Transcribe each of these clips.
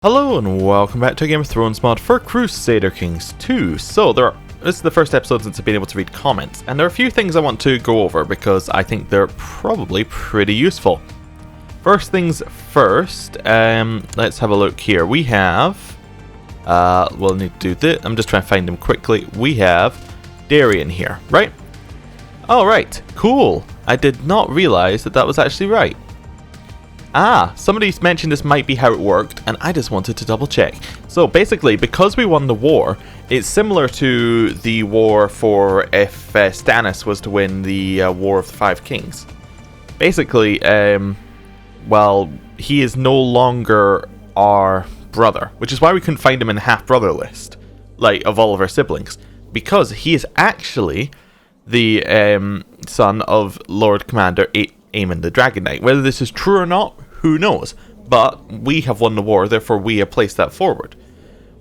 Hello and welcome back to a Game of Thrones mod for Crusader Kings 2. So this is the first episode since I've been able to read comments, and there are a few things I want to go over because I think they're probably pretty useful. First things first, let's have a look here. We have, we'll need to do this. I'm just trying to find them quickly. We have Darian here, right? Alright, cool. I did not realize that was actually right. Somebody mentioned this might be how it worked, and I just wanted to double check. So basically, because we won the war, it's similar to the war for if Stannis was to win the War of the Five Kings. Basically, well, he is no longer our brother, which is why we couldn't find him in the half-brother list, like, of all of our siblings. Because he is actually the son of Lord Commander Aemon the Dragon Knight. Whether this is true or not, who knows? But we have won the war, therefore we have placed that forward,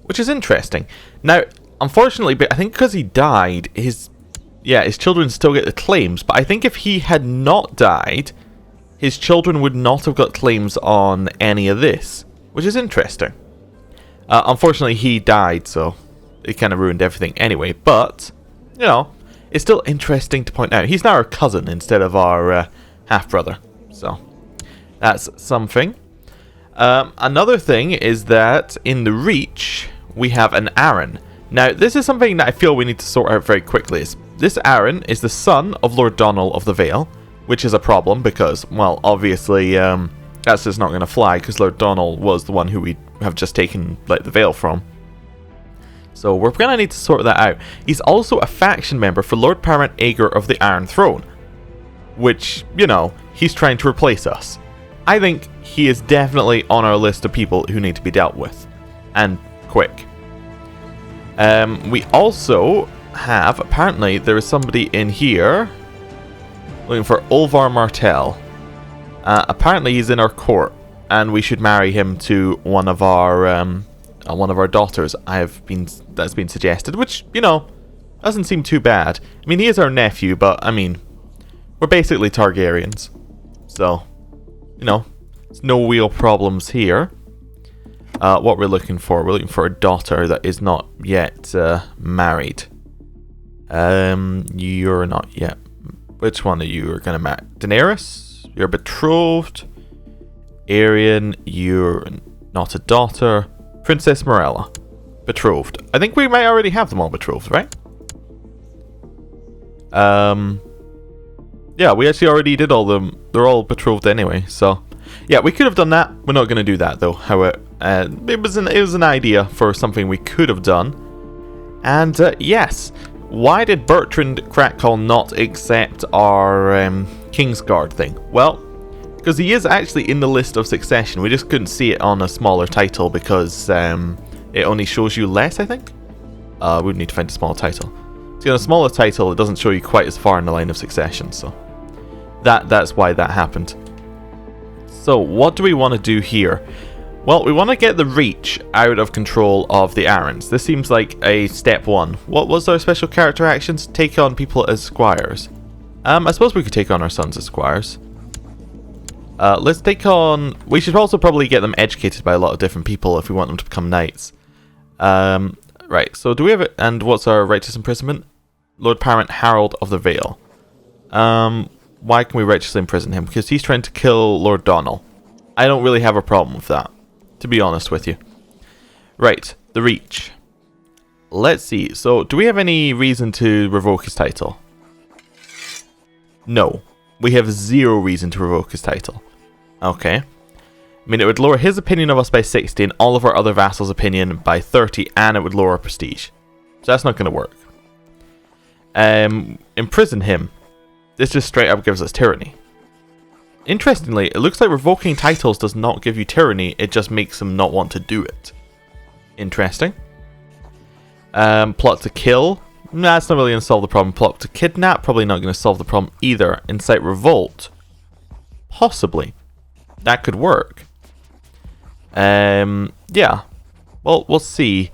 which is interesting. Now, unfortunately, but I think because he died, his children still get the claims. But I think if he had not died, his children would not have got claims on any of this, which is interesting. Unfortunately, he died, so it kind of ruined everything anyway. But you know, it's still interesting to point out he's now our cousin instead of our half-brother, so that's something. Another thing is that in the Reach, we have an Arryn. Now, this is something that I feel we need to sort out very quickly. This Arryn is the son of Lord Donald of the Vale, which is a problem because, well, obviously, that's just not going to fly because Lord Donald was the one who we have just taken like the Vale from. So we're going to need to sort that out. He's also a faction member for Lord Paramount Aegor of the Iron Throne, which, you know, he's trying to replace us. I think he is definitely on our list of people who need to be dealt with, and quick. We also have, apparently, there is somebody in here looking for Olvar Martell. Apparently, he's in our court, and we should marry him to one of our daughters. That's been suggested, which, you know, doesn't seem too bad. I mean, he is our nephew, but I mean, we're basically Targaryens, so, you know, there's no real problems here. What we're looking for a daughter that is not yet married. You're not yet. Which one of you are going to marry? Daenerys, you're betrothed. Aerion, you're not a daughter. Princess Morella, betrothed. I think we might already have them all betrothed, right? Yeah, we actually already did all them. They're all betrothed anyway, so yeah, we could have done that. We're not going to do that though. However, it was an idea for something we could have done. And yes, why did Bertrand Crackcall not accept our Kingsguard thing? Well, because he is actually in the list of succession. We just couldn't see it on a smaller title because it only shows you less, I think. We would need to find a small title. See, on a smaller title, it doesn't show you quite as far in the line of succession, so that's why that happened. So, what do we want to do here? Well, we want to get the Reach out of control of the Arryns. This seems like a step one. What was our special character actions? Take on people as squires. I suppose we could take on our sons as squires. Let's take on... We should also probably get them educated by a lot of different people if we want them to become knights. Right, so do we have it? And what's our righteous imprisonment? Lord Paramount Harold of the Vale. Why can we righteously imprison him? Because he's trying to kill Lord Donald. I don't really have a problem with that, to be honest with you. Right, the Reach. Let's see. So, do we have any reason to revoke his title? No. We have zero reason to revoke his title. Okay. I mean, it would lower his opinion of us by 60 and all of our other vassals' opinion by 30, and it would lower our prestige. So that's not going to work. Imprison him. This just straight up gives us tyranny. Interestingly, it looks like revoking titles does not give you tyranny, it just makes them not want to do it. Interesting. Plot to kill. Nah, that's not really going to solve the problem. Plot to kidnap. Probably not going to solve the problem either. Incite revolt. Possibly. That could work. Yeah. Well, we'll see.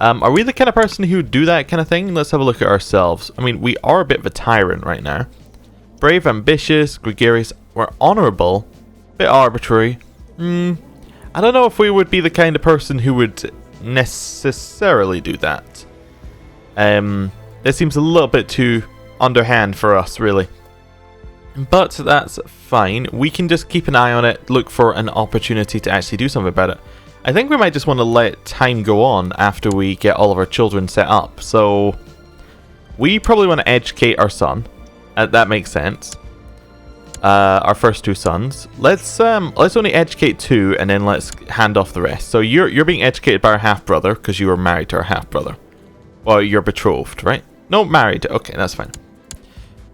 Are we the kind of person who would do that kind of thing? Let's have a look at ourselves. I mean, we are a bit of a tyrant right now. Brave, ambitious, gregarious. We're honourable. Bit arbitrary. I don't know if we would be the kind of person who would necessarily do that. It seems a little bit too underhand for us, really. But that's fine. We can just keep an eye on it, look for an opportunity to actually do something about it. I think we might just want to let time go on after we get all of our children set up. So we probably want to educate our son. That makes sense. Our first 2 sons. Let's only educate 2, and then let's hand off the rest. So you're being educated by our half brother because you were married to our half brother. Well, you're betrothed, right? No, married. Okay, that's fine.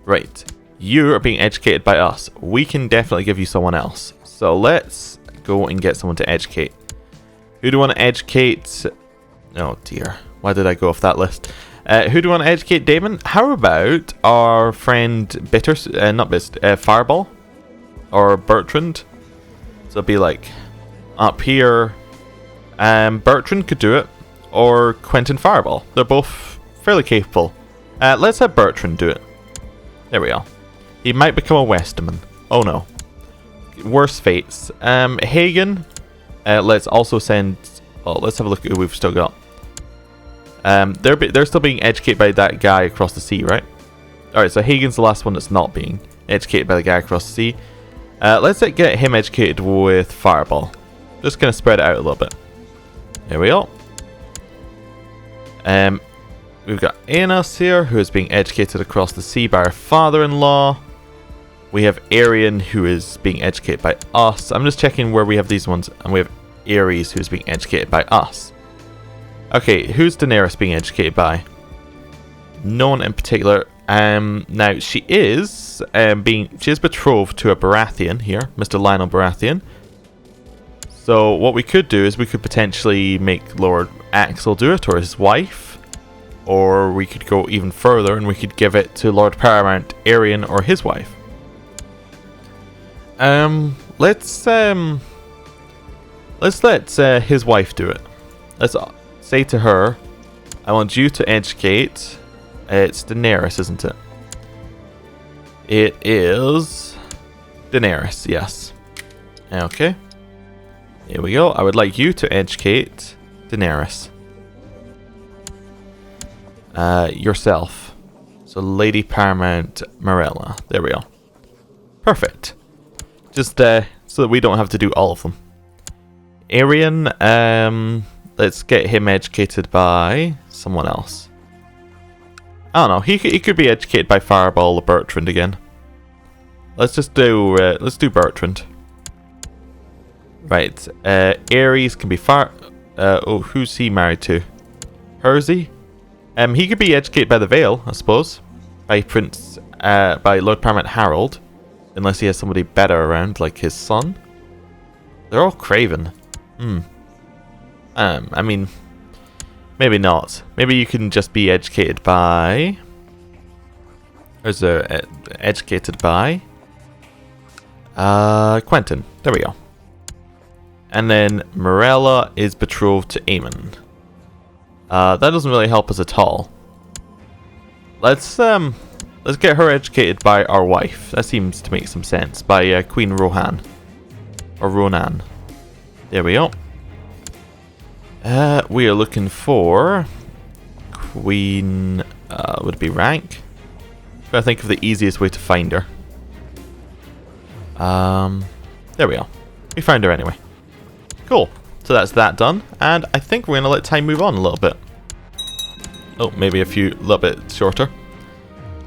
Right. You are being educated by us. We can definitely give you someone else. So let's go and get someone to educate. Who do we want to educate? Oh dear. Why did I go off that list? Who do we want to educate, Damon? How about our friend Fireball? Or Bertrand? So it'd be like up here. Bertrand could do it. Or Quentin Fireball. They're both fairly capable. Let's have Bertrand do it. There we go. He might become a Westerman. Oh no. Worse fates. Hagen. Let's also send... Oh, let's have a look at who we've still got. They're still being educated by that guy across the sea, right? Alright, so Hagen's the last one that's not being educated by the guy across the sea. Let's get him educated with Fireball. Just gonna spread it out a little bit. There we go. We've got Aenos here, who is being educated across the sea by our father-in-law. We have Arian, who is being educated by us. I'm just checking where we have these ones. And we have Ares, who's being educated by us. Okay, who's Daenerys being educated by? No one in particular. Now, she is betrothed to a Baratheon here, Mr. Lionel Baratheon. So what we could do is we could potentially make Lord Axel do it, or his wife. Or we could go even further and we could give it to Lord Paramount Arian or his wife. Let's let his wife do it. Let's say to her, I want you to educate. It's Daenerys, isn't it? It is Daenerys, yes. Okay. Here we go. I would like you to educate Daenerys. Yourself. So Lady Paramount Morella. There we go. Perfect. Just so that we don't have to do all of them. Arian, let's get him educated by someone else. I don't know. He could be educated by Fireball or Bertrand again. Let's just do Bertrand. Right. Ares can be who's he married to? Hersey? He could be educated by the Vale, I suppose. By Lord Paramount Harold. Unless he has somebody better around, like his son. They're all craven. I mean, maybe not. Maybe you can just be educated by... Who's educated by? Quentin. There we go. And then Morella is betrothed to Aemon. That doesn't really help us at all. Let's get her educated by our wife. That seems to make some sense. By Queen Rohan. Or Ronan. There we go. We are looking for Queen... would it be rank? I think of the easiest way to find her. There we go. We found her anyway. Cool. So that's that done. And I think we're going to let time move on a little bit. Oh, maybe a little bit shorter.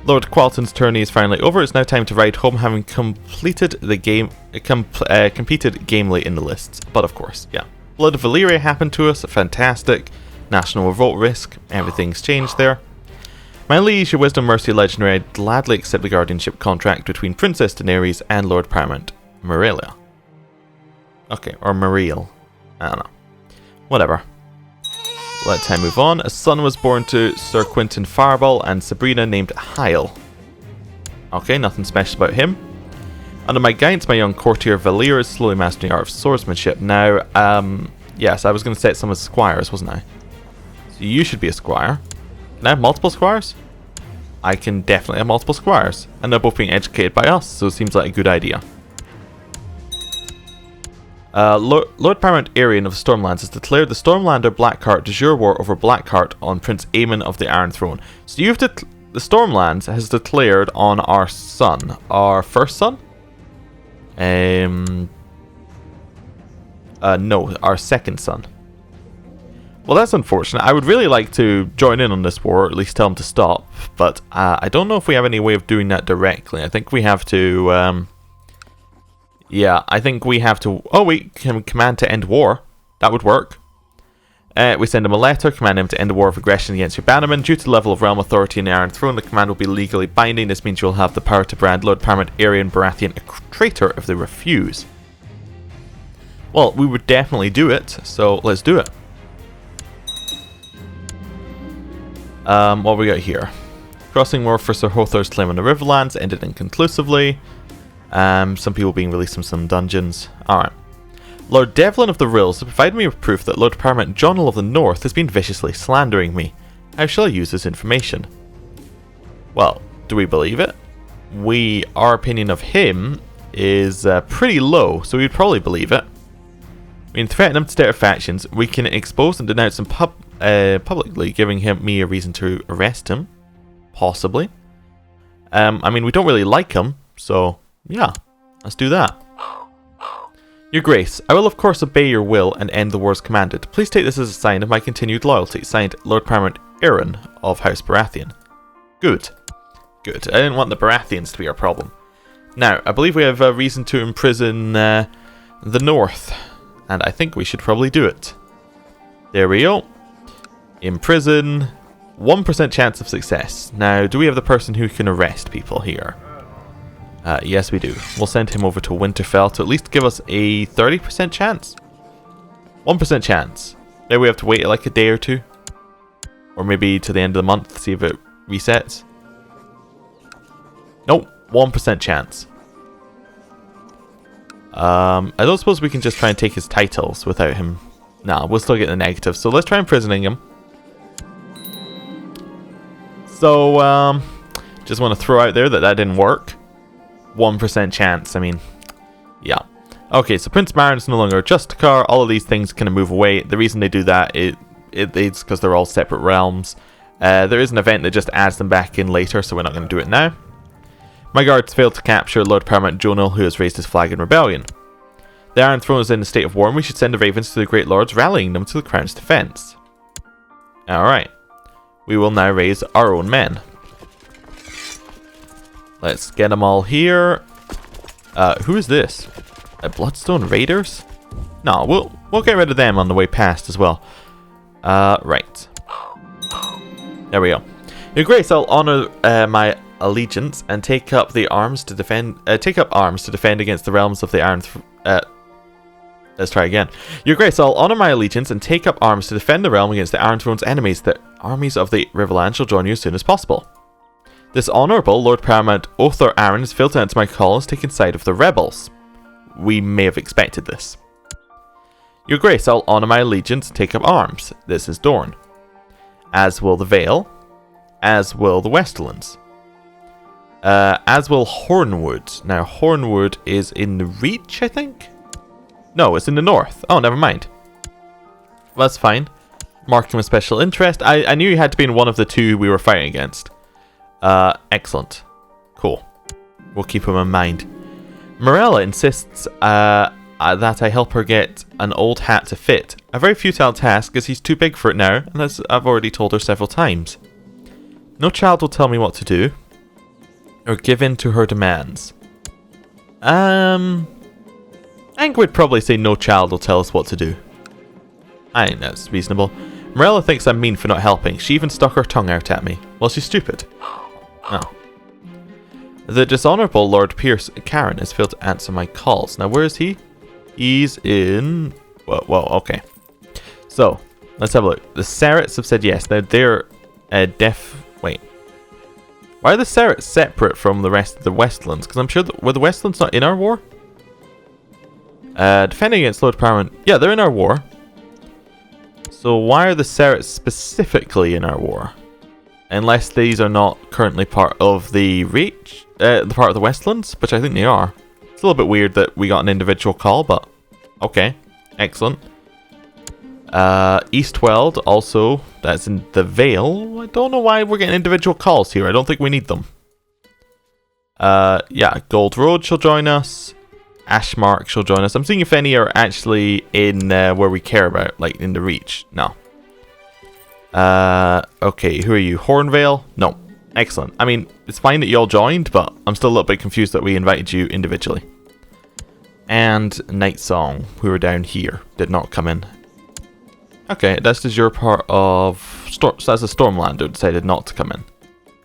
Lord Qualton's tourney is finally over. It's now time to ride home, having completed the game, competed gamely in the lists. But of course, yeah. Blood of Valyria happened to us. Fantastic. National revolt risk. Everything's changed there. My liege, your wisdom, mercy, legendary, I gladly accept the guardianship contract between Princess Daenerys and Lord Paramount Morella. Okay, or Mariel. I don't know. Whatever. Let time move on. A son was born to Sir Quentin Fireball and Sabrina named Hyle. Okay, nothing special about him. Under my guidance, my young courtier Valyria is slowly mastering the art of swordsmanship. Now, yes, I was going to set some as squires, wasn't I? So you should be a squire. Can I have multiple squires? I can definitely have multiple squires. And they're both being educated by us, so it seems like a good idea. Lord Paramount Arian of the Stormlands has declared the Stormlander Blackheart de jure war over Blackheart on Prince Aemon of the Iron Throne. So the Stormlands has declared on our son, our first son? No, our second son. Well, that's unfortunate. I would really like to join in on this war, or at least tell him to stop, but I don't know if we have any way of doing that directly. I think we have to, yeah, I think we have to... Oh, we can command to end war. That would work. We send him a letter, command him to end the war of aggression against your bannerman. Due to the level of realm authority in the Iron Throne, the command will be legally binding. This means you'll have the power to brand Lord Paramount Arian Baratheon a traitor if they refuse. Well, we would definitely do it, so let's do it. What we got here? Crossing war for Sir Hothar's claim on the Riverlands ended inconclusively. Some people being released from some dungeons. Alright. Lord Devlin of the Rills has provided me with proof that Lord Paramount Jonal of the North has been viciously slandering me. How shall I use this information? Well, do we believe it? Our opinion of him is pretty low, so we'd probably believe it. We can threaten him to start factions. We can expose and denounce him publicly, giving me a reason to arrest him. Possibly. I mean, we don't really like him, so yeah, let's do that. Your Grace, I will of course obey your will and end the war as commanded. Please take this as a sign of my continued loyalty. Signed, Lord Paramount Aaron of House Baratheon. Good. Good. I didn't want the Baratheons to be our problem. Now, I believe we have a reason to imprison the North, and I think we should probably do it. There we go. Imprison. 1% chance of success. Now, do we have the person who can arrest people here? Yes, we do. We'll send him over to Winterfell to at least give us a 30% chance. 1% chance. There we have to wait like a day or two. Or maybe to the end of the month to see if it resets. Nope. 1% chance. I don't suppose we can just try and take his titles without him. Nah, we'll still get the negative. So let's try imprisoning him. So, just want to throw out there that didn't work. 1% chance, I mean, yeah. Okay, so Prince Marin is no longer a Justicar. All of these things kind of move away. The reason they do that it's because they're all separate realms. There is an event that just adds them back in later, so we're not going to do it now. My guards failed to capture Lord Paramount Jonal, who has raised his flag in rebellion. The Iron Throne is in a state of war, and we should send the Ravens to the Great Lords, rallying them to the Crown's defense. Alright. We will now raise our own men. Let's get them all here. Who is this? Bloodstone Raiders? No, we'll get rid of them on the way past as well. Right. There we go. Your Grace, I'll honor my allegiance and take up arms to defend against the realms of the Iron Let's try again. Your Grace, I'll honor my allegiance and take up arms to defend the realm against the Iron Throne's enemies. The armies of the Riverland shall join you as soon as possible. This honourable Lord Paramount Othar Aaron has filtered into my call and has taken side of the rebels. We may have expected this. Your Grace, I'll honour my allegiance and take up arms. This is Dorne. As will the Vale. As will the Westerlands. As will Hornwood. Now, Hornwood is in the Reach, I think? No, it's in the north. Oh, never mind. Well, that's fine. Mark him with special interest. I knew he had to be in one of the two we were fighting against. Excellent. Cool. We'll keep him in mind. Morella insists that I help her get an old hat to fit. A very futile task, as he's too big for it now, and as I've already told her several times. No child will tell me what to do, or give in to her demands. I think we'd probably say no child will tell us what to do. I think that's reasonable. Morella thinks I'm mean for not helping. She even stuck her tongue out at me. Well, she's stupid. Oh. The dishonourable Lord Pierce Karen has failed to answer my calls. Now, where is he? He's in... Whoa, okay. So, let's have a look. The Serrats have said yes. Now, they're Wait. Why are the Serrats separate from the rest of the Westlands? Because I'm sure... Were the Westlands not in our war? Defending against Lord Paramount... Yeah, they're in our war. So why are the Serrats specifically in our war? Unless these are not currently part of the Reach, the part of the Westlands, which I think they are. It's a little bit weird that we got an individual call, but Okay, excellent. Eastweld, also, that's in the Vale. I don't know why we're getting individual calls here. I don't think we need them. Yeah, Gold Road shall join us. Ashmark shall join us. I'm seeing if any are actually in where we care about, like in the Reach. No. Okay, who are you? Hornvale? No. Excellent. I mean, it's fine that you all joined, but I'm still a little bit confused that we invited you individually. And Night Song, who are down here, did not come in. Okay, this is your part of... So that's a Stormland who decided not to come in.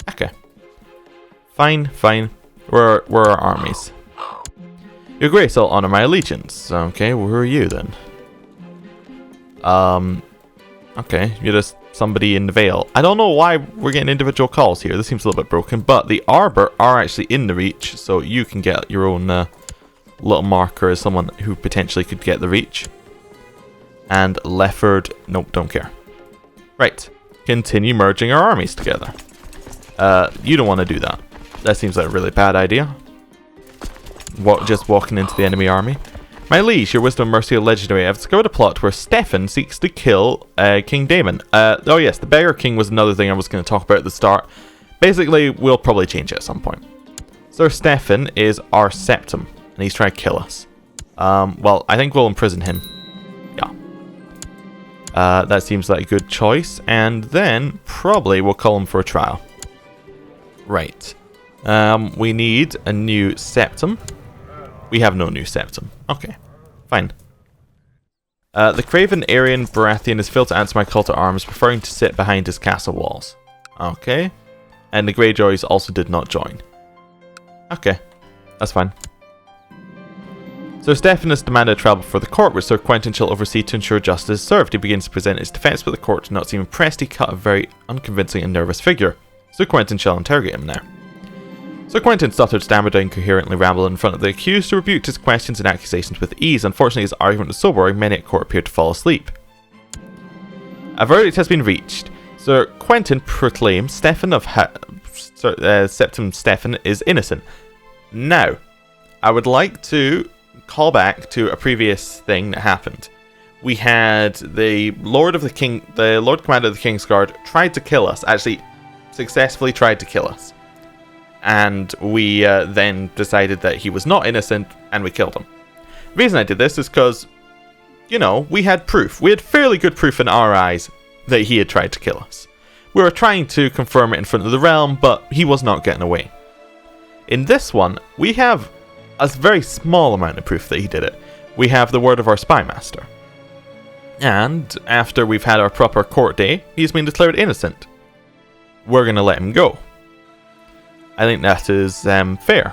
Okay. Fine, fine. Where are our armies? Your Grace, I'll honor my allegiance. Okay, well, who are you then? Okay, you're just somebody in the Vale. I don't know why we're getting individual calls here. This seems a little bit broken, but the Arbor are actually in the Reach, so you can get your own little marker as someone who potentially could get the Reach. And Lefford, nope, don't care. Right, continue merging our armies together. You don't want to do that. That seems like a really bad idea. Just walking into the enemy army. My liege, your wisdom and mercy are legendary. I've discovered a plot where Stefan seeks to kill King Daemon. Oh yes, the Beggar King was another thing I was going to talk about at the start. Basically, we'll probably change it at some point. Sir Stefan is our Septon, and he's trying to kill us. Well, I think we'll imprison him. Yeah. That seems like a good choice. And then, probably, we'll call him for a trial. Right. We need a new Septon. We have no new Septon. Okay, fine. The Craven Aryan Baratheon is failed to answer my call to arms, preferring to sit behind his castle walls. Okay. And the Greyjoys also did not join. Okay, that's fine. Sir Stefan has demanded trial before the court, which Sir Quentin shall oversee to ensure justice is served. He begins to present his defence, but the court do not seem impressed. He cut a very unconvincing and nervous figure. Sir Quentin shall interrogate him now. Sir Quentin stuttered, stammered, and incoherently rambled in front of the accused, who rebuked his questions and accusations with ease. Unfortunately, his argument was so boring, many at court appeared to fall asleep. A verdict has been reached. Sir Quentin proclaims Septon Stefan is innocent. Now, I would like to call back to a previous thing that happened. We had the Lord Commander of the King's Guard tried to kill us. Actually, successfully tried to kill us. And we then decided that he was not innocent, and we killed him. The reason I did this is because, you know, we had proof. We had fairly good proof in our eyes that he had tried to kill us. We were trying to confirm it in front of the realm, but he was not getting away. In this one, we have a very small amount of proof that he did it. We have the word of our spy master. And after we've had our proper court day, he's been declared innocent. We're going to let him go. I think that is fair.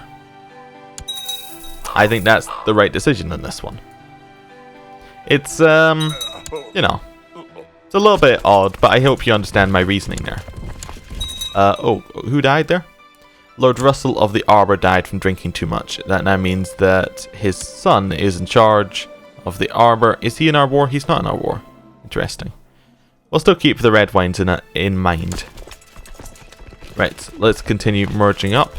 I think that's the right decision in this one. It's, you know, it's a little bit odd, but I hope you understand my reasoning there. Oh, who died there? Lord Russell of the Arbor died from drinking too much. That now means that his son is in charge of the Arbor. Is he in our war? He's not in our war. Interesting. We'll still keep the red wines in mind. Right, let's continue merging up.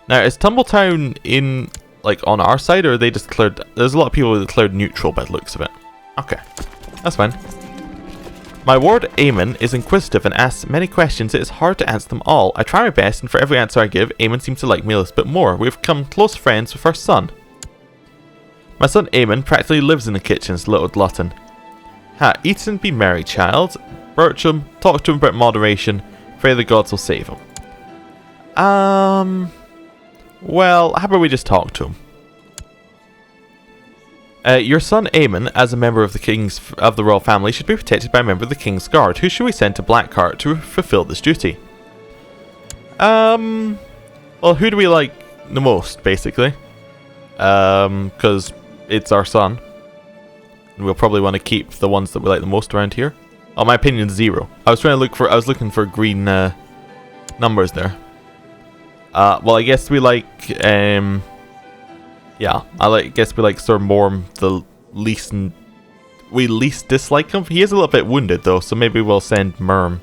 Now, is Tumbletown in, like, on our side, or are they just declared... There's a lot of people who declared neutral by the looks of it. Okay, that's fine. My ward, Aemon, is inquisitive and asks many questions. It is hard to answer them all. I try my best, and for every answer I give, Aemon seems to like me a little bit more. We have become close friends with our son. My son, Aemon, practically lives in the kitchen as a little glutton. Ha, eat and be merry, child. Birch him, talk to him about moderation. Pray the gods will save him. Well, how about we just talk to him? Your son Aemon, as a member of the royal family, should be protected by a member of the King's Guard. Who should we send to Blackheart to fulfill this duty? Well, who do we like the most, basically? Because it's our son. And we'll probably want to keep the ones that we like the most around here. Oh, my opinion is 0. I was looking for green numbers there. Well, I guess we like yeah, guess we like Sir Morm the least, and we least dislike him. He is a little bit wounded though, so maybe we'll send Merm.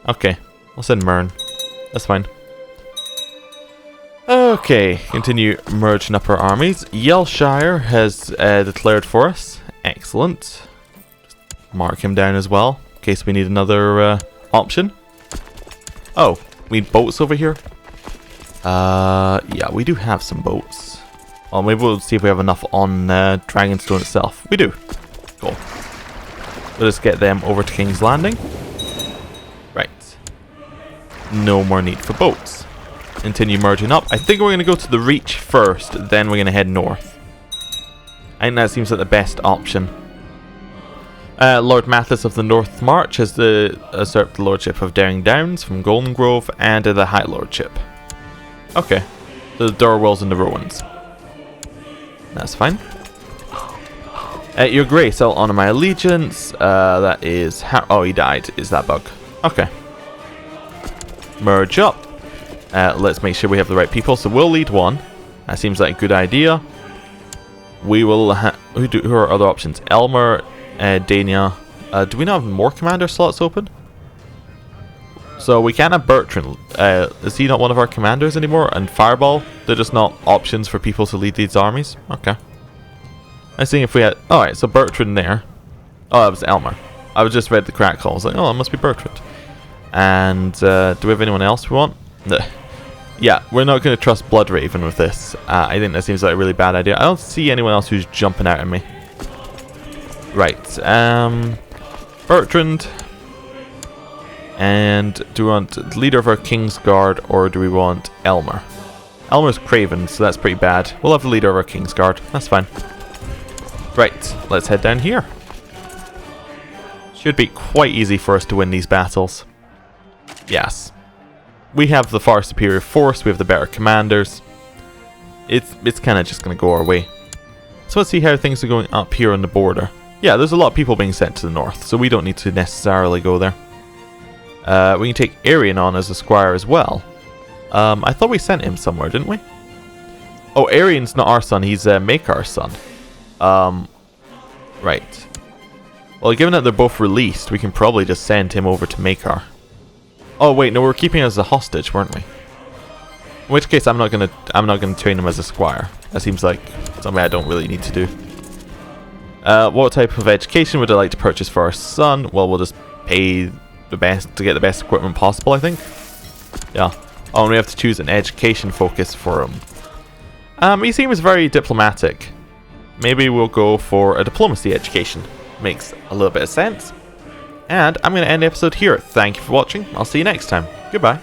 Okay, we'll send Mern. That's fine. Okay, continue merging up our armies. Yellshire has declared for us. Excellent. Just mark him down as well, in case we need another option. Oh, we need boats over here? Yeah, we do have some boats. Well, maybe we'll see if we have enough on Dragonstone itself. We do. Cool. We'll just get them over to King's Landing. Right. No more need for boats. Continue merging up. I think we're going to go to the Reach first, then we're going to head north. I think that seems like the best option. Lord Mathis of the North March has usurped the lordship of Daring Downs from Golden Grove and the High Lordship. Okay. The Dorwells and the Rowans. That's fine. Your Grace, I'll honor my allegiance. That is... oh, he died. Is that bug? Okay. Merge up. Let's make sure we have the right people. So we'll lead one. That seems like a good idea. We will... who are other options? Elmer, Dania. Do we not have more commander slots open? So we can't have Bertrand. Is he not one of our commanders anymore? And Fireball? They're just not options for people to lead these armies? Okay. I see if we had... alright, so Bertrand there. Oh, that was Elmer. I was just read the crack call. I was like, oh, it must be Bertrand. And do we have anyone else we want? No. Yeah, we're not going to trust Bloodraven with this. I think that seems like a really bad idea. I don't see anyone else who's jumping out at me. Right. Bertrand. And do we want leader of our King's Guard or do we want Elmer? Elmer's Craven, so that's pretty bad. We'll have the leader of our King's Guard. That's fine. Right, let's head down here. Should be quite easy for us to win these battles. Yes. We have the far superior force, we have the better commanders. It's kind of just going to go our way. So let's see how things are going up here on the border. Yeah, there's a lot of people being sent to the north, so we don't need to necessarily go there. We can take Arian on as a squire as well. I thought we sent him somewhere, didn't we? Oh, Arian's not our son, he's Makar's son. Right. Well, given that they're both released, we can probably just send him over to Makar. Oh wait, no, we were keeping him as a hostage, weren't we? In which case, I'm not gonna train him as a squire. That seems like something I don't really need to do. What type of education would I like to purchase for our son? Well, we'll just pay the best to get the best equipment possible, I think. Yeah. Oh, and we have to choose an education focus for him. He seems very diplomatic. Maybe we'll go for a diplomacy education. Makes a little bit of sense. And I'm going to end the episode here. Thank you for watching. I'll see you next time. Goodbye.